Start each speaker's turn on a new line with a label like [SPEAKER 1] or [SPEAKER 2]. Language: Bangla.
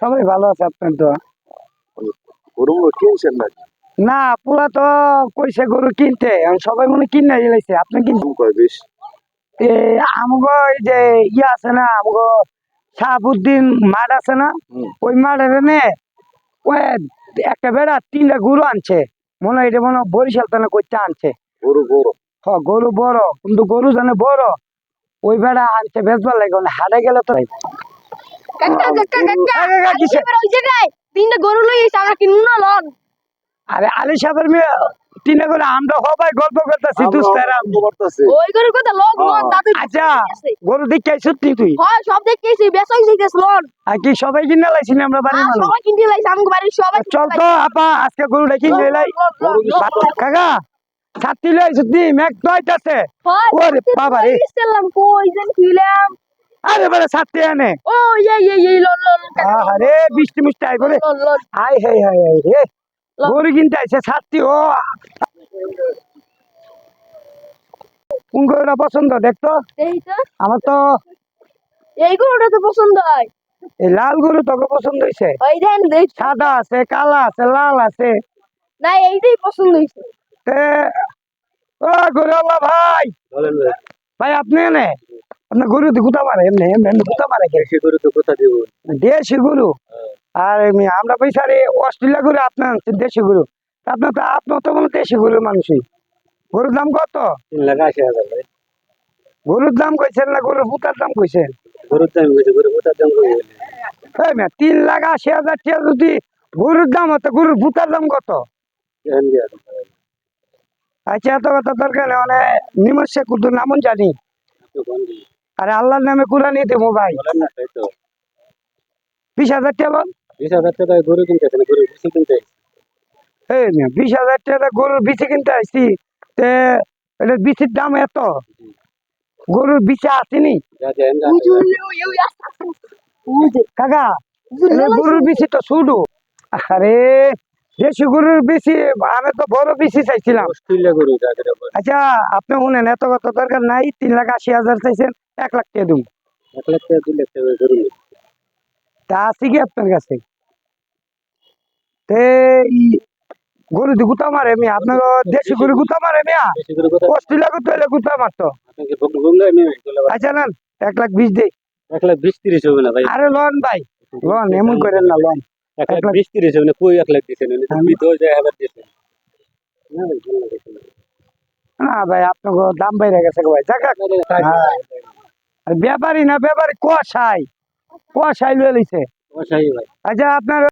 [SPEAKER 1] সবাই ভালো আছে আপনার তো?
[SPEAKER 2] গরু কিনছেন নাকি?
[SPEAKER 1] না, পুরা তো কইছে গরু কিনতে, এখন সবাই মনে কিনে লাইছে। আপনি কিনছেন?
[SPEAKER 2] কয় বেশ?
[SPEAKER 1] আমগো এই যে ইয়ে আছে না, আমগো শাহাবুদ্দিন মাঠ আছে না, ওই মাঠের এনে ওই একটা বেড়া 3টা গরু আনছে। মনে হয় এটা মনে হয় বরিশাল তানে করতে আনছে।
[SPEAKER 2] গরু বড়?
[SPEAKER 1] গরু বড়, কিন্তু গরু জানে বড়। ওই বেড়া আনছে বেচবার লাগে, হাটে গেলে তো
[SPEAKER 3] গরু লই আমরা কিনুন না লন।
[SPEAKER 1] আরে আলি সাহেবের মেয়ে 3টা করে আমরা সবাই গল্প করতেছি দুস্তারা।
[SPEAKER 3] ওই গরুর কথা লন লন দাদু।
[SPEAKER 1] আচ্ছা, গরু দেখে সত্যি তুই?
[SPEAKER 3] হয় সব দেখতেছি বেচাই যাইতেছ লন।
[SPEAKER 1] আর কি সবাই কিনে লাইছি না আমরা বাড়ির মানুষ?
[SPEAKER 3] সবাই কিনতে লাইছে আমগো বাড়ির সবাই।
[SPEAKER 1] চল তো আপা, আজকে গরুটা কিনে লাই। কাকা ছাত্রী লই সত্যি মেঘ তো আইতাছে। ওরে বাবা রে,
[SPEAKER 3] ইসলাম কই যেন ছিলাম।
[SPEAKER 1] আরে বলে ছাত্রী আনে।
[SPEAKER 3] ও এই লন লন।
[SPEAKER 1] আরে বৃষ্টি মিষ্টি আই বলে। আই হাই হাই হাই রে, গরু কিনতে আইছে ছাত্রী। ও কোন গরুটা পছন্দ দেখতো?
[SPEAKER 3] এইটা
[SPEAKER 1] আমার তো
[SPEAKER 3] এই গরুটা তো পছন্দ হয়।
[SPEAKER 1] এই লাল গরু তোকে পছন্দ হয়েছে?
[SPEAKER 3] ওই দেন দেখ
[SPEAKER 1] সাদা আছে, কালা আছে, লাল আছে।
[SPEAKER 3] না এইটাই পছন্দ হইছে।
[SPEAKER 1] ও গরুওয়ালা ভাই,
[SPEAKER 2] বলেন ভাই।
[SPEAKER 1] ভাই আপনি এনে আপনার গরু তো গুতা মারে, এমনি এমনি এমনি গুতা মারে কে?
[SPEAKER 2] দেশি গরু তো কোথা দিব?
[SPEAKER 1] দেশি গরু? আর এমনি আমরা পয়সা রে অস্ট্রেলিয়া গরু, আপনার আনছেন দেশি গরু। আপনার তো মনে দেশি গরুর মানুষই। গরুর দাম কত?
[SPEAKER 2] 3,80,000 ভাই।
[SPEAKER 1] গরুর দাম কইছেন না গরুর বুতার দাম কইছেন?
[SPEAKER 2] গরুর দাম কইছে, গরু কোথার দাম কই?
[SPEAKER 1] 3,80,000 টাকা যদি গরুর দাম হতো, গরুর বুতার দাম কত? আচ্ছা, এত কথা দরকার নেই, মানে নিমস্যে কুতুর নামন জানি। আরে আল্লাহর নামে কুরআনই দেবো ভাই। 20,000 টাকা বল।
[SPEAKER 2] 20,000 টাকা গরু কিনতেছেন? গরু বেশি কিনতে?
[SPEAKER 1] 20,000 টাকা গরুর বিচি কিনতে আসছি। তে এটার বিচির দাম এত? গরুর বিচি আসেনি কাকা, গরুর বিচি তো শুধু। আরে দেশি গরুর বিচি, আমি তো বড় বিচি চাইছিলাম।
[SPEAKER 2] অস্ট্রেলিয়া গরু যাদের।
[SPEAKER 1] আচ্ছা আপনি শুনেন, এত কথা দরকার নাই। 3,80,000 চাইছেন, 1 লাখ টাকা দিন।
[SPEAKER 2] 1 লাখ টাকা 2 লাখ টাকা গরু নেই।
[SPEAKER 1] তা আছে কি আপনার কাছে? তে গরু দি গুতা মারে মিয়া, আপনার দেশি গরু গুতা মারে মিয়া?
[SPEAKER 2] দেশি গরু কোথা?
[SPEAKER 1] অস্ট্রেলিয়া গরু হইলে গুতা মারতো।
[SPEAKER 2] আপনাকে বগুলা নেই।
[SPEAKER 1] আচ্ছা নেন, 1,20,000 দেই।
[SPEAKER 2] 1,20,30 হবে না ভাই।
[SPEAKER 1] আরে লোন ভাই, লোন এমন করেন না, লোন
[SPEAKER 2] 1,20,30 হবে না। কই 1 লাখ দিছেন? আমি 10,000 হাজার দিছেন না ভাই।
[SPEAKER 1] না ভাই, আপনার দাম বাইরে গেছে ভাই। জায়গা ব্যাপারী না, ব্যাপারী কুয়াশাই লয়ে লিছে।
[SPEAKER 2] ও সাই ভাই।
[SPEAKER 1] আচ্ছা আপনার